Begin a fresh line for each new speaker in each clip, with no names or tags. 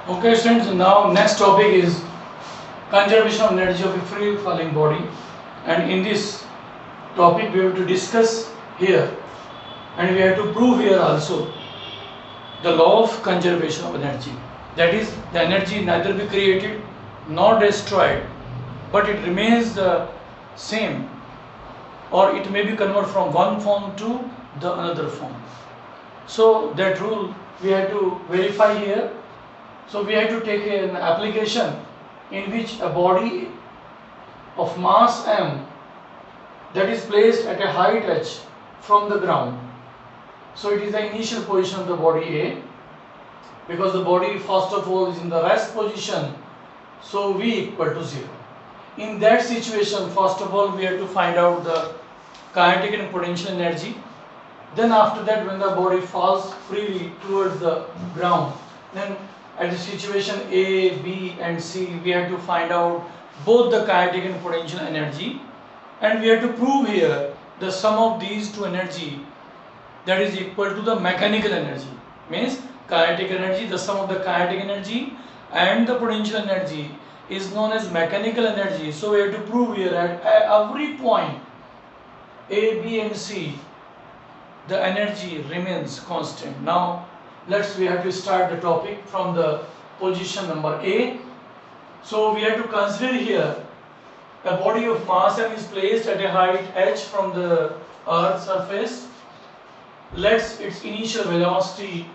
Okay, students. Now, next topic is conservation of energy of a free falling body, and in this topic we have to discuss here, and we have to prove here also the law of conservation of energy. That is, the energy neither be created nor destroyed, but it remains the same, or it may be converted from one form to the another form. So that rule we have to verify here. So we have to take an application in which a body of mass m that is placed at a height h from the ground. So it is the initial position of the body A, because the body first of all is in the rest position, so V equal to 0. In that situation, first of all we have to find out the kinetic and potential energy. Then after that, when the body falls freely towards the ground, then at the situation A, B and C, we have to find out both the kinetic and potential energy, and we have to prove here the sum of these two energy, that is equal to the mechanical energy. Means kinetic energy, the sum of the kinetic energy and the potential energy is known as mechanical energy. So we have to prove here at every point A, B and C the energy remains constant. Now we have to start the topic from the position number A. So we have to consider here a body of mass m is placed at a height h from the earth's surface. Let's its initial velocity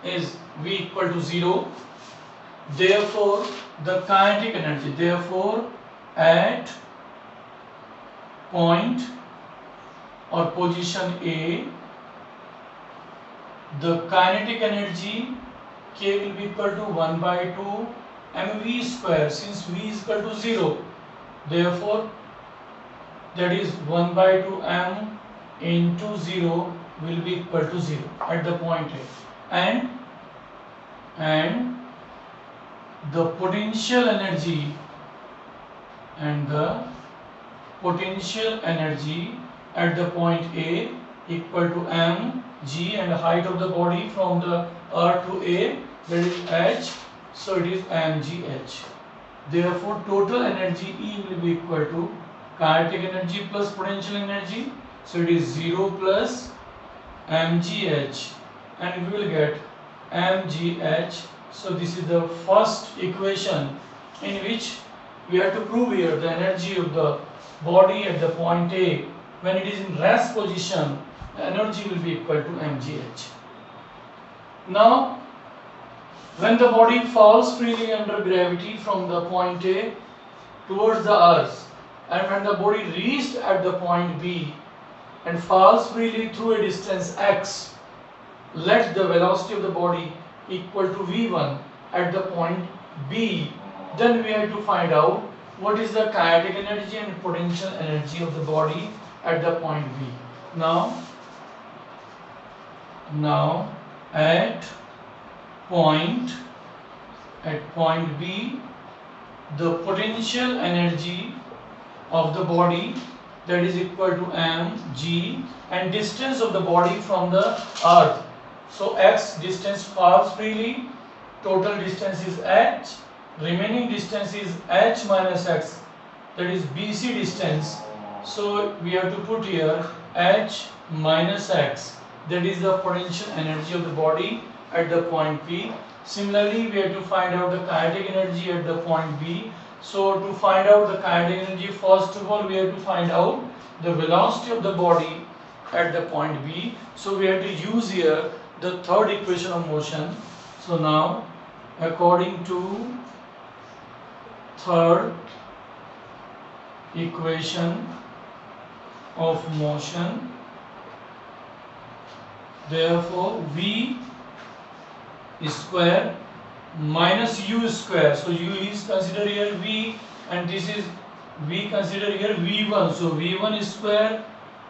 is v equal to 0. Therefore the kinetic energy, therefore at point or position A, the kinetic energy K will be equal to 1 by 2 mv square, since v is equal to 0. Therefore that is 1 by 2 m into 0 will be equal to 0 at the point A. And the potential energy at the point A equal to mg, and the height of the body from the earth to A, that is h, so it is mgh. Therefore total energy E will be equal to kinetic energy plus potential energy, so it is 0 plus mgh, and we will get mgh. So this is the first equation in which we have to prove here the energy of the body at the point A when it is in rest position, the energy will be equal to mgh. Now when the body falls freely under gravity from the point A towards the earth, and when the body reached at the point B and falls freely through a distance x, let the velocity of the body equal to v1 at the point B. Then we have to find out what is the kinetic energy and potential energy of the body at the point B. Now at point B, the potential energy of the body, that is equal to mg, and distance of the body from the earth. So x distance falls freely, total distance is h, remaining distance is h minus x, that is bc distance. So we have to put here h minus x, that is the potential energy of the body at the point P. Similarly, we have to find out the kinetic energy at the point B. So to find out the kinetic energy, first of all we have to find out the velocity of the body at the point B. So we have to use here the third equation of motion. So now according to third equation of motion, therefore v square minus u square, so u is considered here v, and this is v considered here v1, so v1 square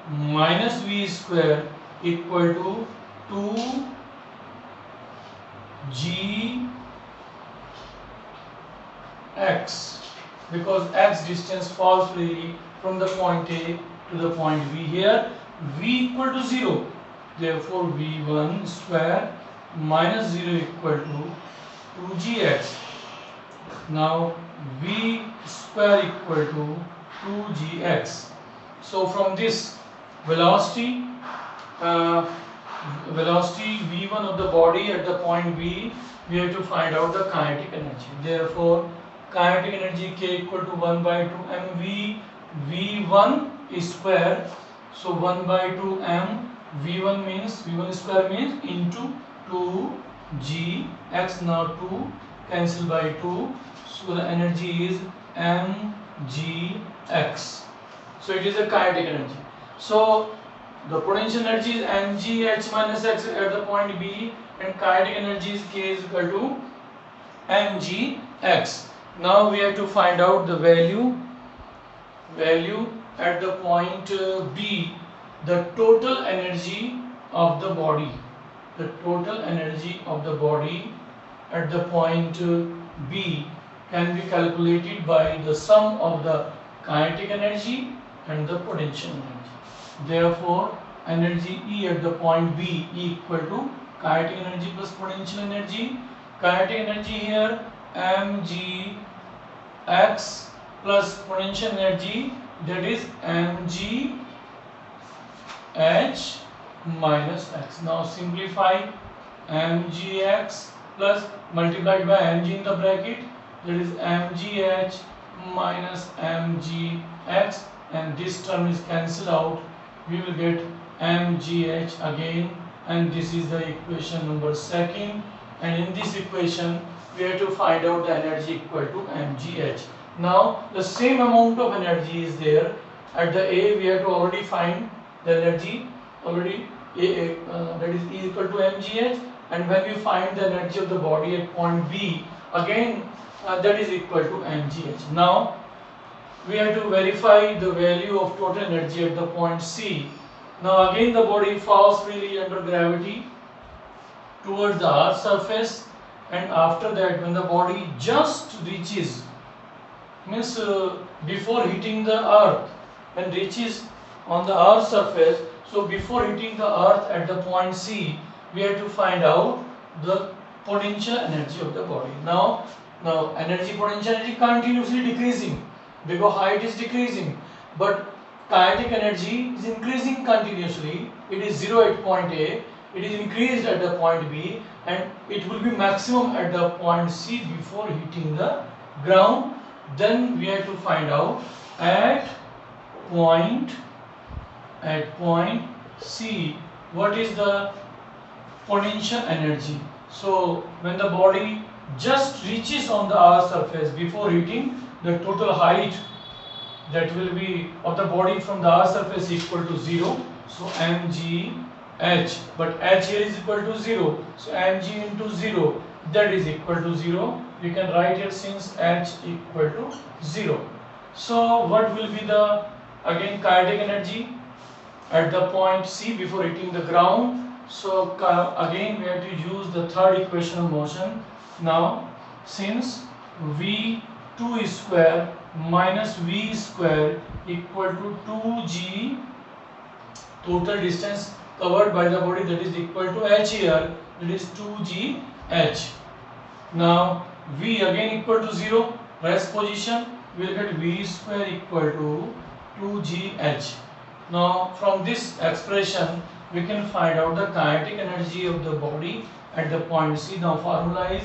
minus v square equal to 2 gx, because x distance falls freely from the point A to the point B. Here v equal to 0, therefore v1 square minus 0 equal to 2gx. Now v square equal to 2gx. So from this velocity v1 of the body at the point B, we have to find out the kinetic energy. Therefore kinetic energy K equal to 1 by 2 mv v1 square. So 1 by 2 m v1 square means into 2gx. Now 2 cancel by 2, so the energy is mgx. So it is a kinetic energy. So the potential energy is mgh minus x at the point B, and kinetic energy is K is equal to mgx. Now we have to find out the value at the point B, the total energy of the body. The total energy of the body at the point B can be calculated by the sum of the kinetic energy and the potential energy. Therefore energy E at the point B equal to kinetic energy plus potential energy. Kinetic energy here mgx plus potential energy, that is mgh minus x. Now simplify mgx plus multiplied by mg in the bracket, that is mgh minus mgx, and this term is cancelled out. We will get mgh again, and this is the equation number 2nd. And in this equation we have to find out the energy equal to mgh. Now the same amount of energy is there at the A. We have to already find the energy already, that is E equal to mgh, and when we find the energy of the body at point B, again that is equal to mgh. Now we have to verify the value of total energy at the point C. Now again the body falls freely under gravity towards the earth's surface, and after that when the body just reaches, means before hitting the earth, when reaches on the earth's surface, so before hitting the earth at the point C, we have to find out the potential energy of the body. Now potential energy continuously decreasing because height is decreasing, but kinetic energy is increasing continuously. It is 0 at point A, it is increased at the point B, and it will be maximum at the point C before hitting the ground. Then we have to find out at point C what is the potential energy. So when the body just reaches on the earth's surface before hitting, the total height that will be of the body from the earth's surface equal to 0. So mgh, but h here is equal to 0, so mg into 0, that is equal to 0. We can write it since h equal to 0. So what will be the again kinetic energy at the point C before hitting the ground? So again we have to use the third equation of motion. Now since v2 square minus v square equal to 2g, total distance covered by the body, that is equal to h here, that is 2gh. Now v again equal to 0, rest position, we will get v square equal to 2gh. Now from this expression we can find out the kinetic energy of the body at the point C. Now formula is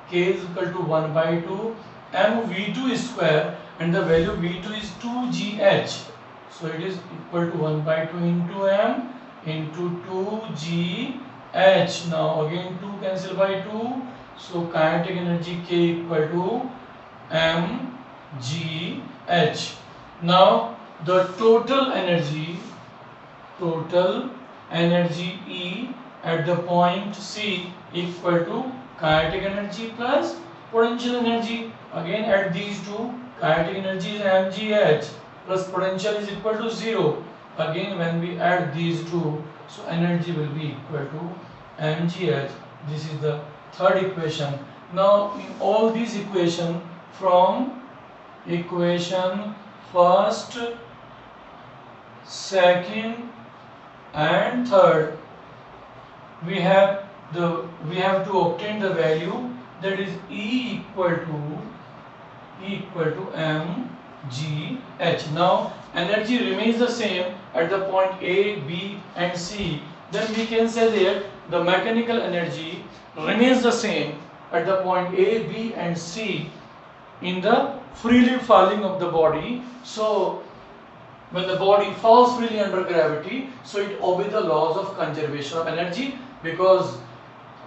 K is equal to 1 by 2 mv2 square, and the value v2 is 2gh. So it is equal to 1 by 2 into m into 2gh. Now again 2 cancel by 2, so kinetic energy K equal to mgh. Now the total energy E at the point C equal to kinetic energy plus potential energy. Again at these two, kinetic energy is mgh plus potential is equal to 0. Again when we add these two, so energy will be equal to mgh. This is the third equation. Now in all these equations, from equation first, second and third, we have to obtain the value that is E equal to mgh. Now energy remains the same at the point A, B and C. Then we can say that the mechanical energy remains the same at the point A, B and C in the freely falling of the body. So when the body falls freely under gravity, so it obeys the laws of conservation of energy, because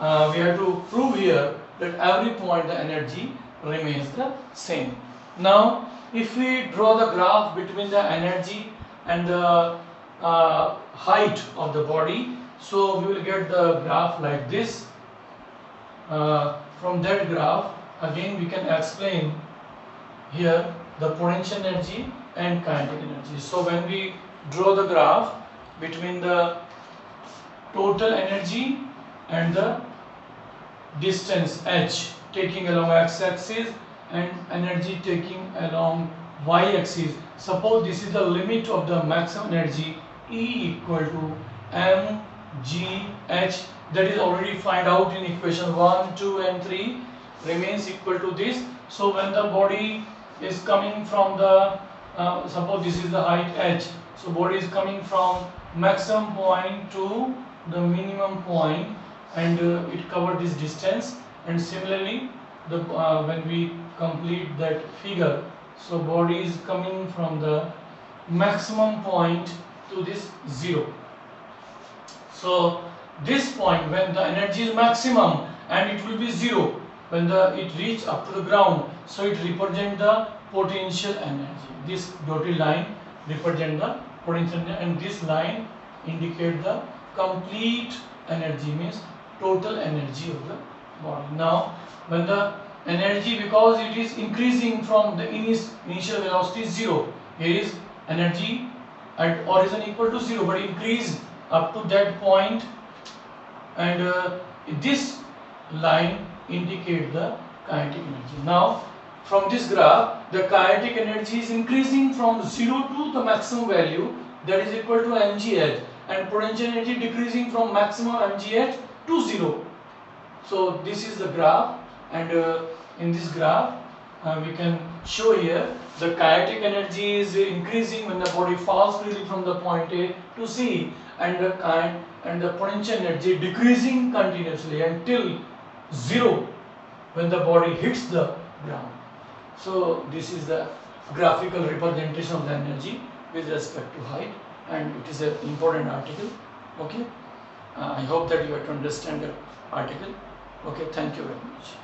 we have to prove here that every point the energy remains the same. Now if we draw the graph between the energy and the height of the body, so we will get the graph like this. From that graph again we can explain here the potential energy and kinetic energy. So when we draw the graph between the total energy and the distance h taking along x-axis and energy taking along y-axis, suppose this is the limit of the maximum energy E equal to mgh, that is already find out in equation 1, 2 and 3 remains equal to this. So when the body is coming from the suppose this is the height h, so body is coming from maximum point to the minimum point and it covered this distance, and similarly the when we complete that figure, so body is coming from the maximum point to this 0. So this point when the energy is maximum and it will be 0 when it reach up to the ground, so it represent the potential energy. This dotted line represent the potential energy and this line indicate the complete energy, means total energy of the body. Now when the energy, because it is increasing from the initial velocity 0, here is energy at origin equal to 0 but increased up to that point, and this line indicate the kinetic energy. Now from this graph the kinetic energy is increasing from 0 to the maximum value, that is equal to mgh, and potential energy decreasing from maximum mgh to 0. So this is the graph, and in this graph we can show here the kinetic energy is increasing when the body falls freely from the point A to C, and the potential energy decreasing continuously until 0 when the body hits the ground. So this is the graphical representation of the energy with respect to height, and it is an important article. Okay, I hope that you have to understand the article. Okay, thank you very much.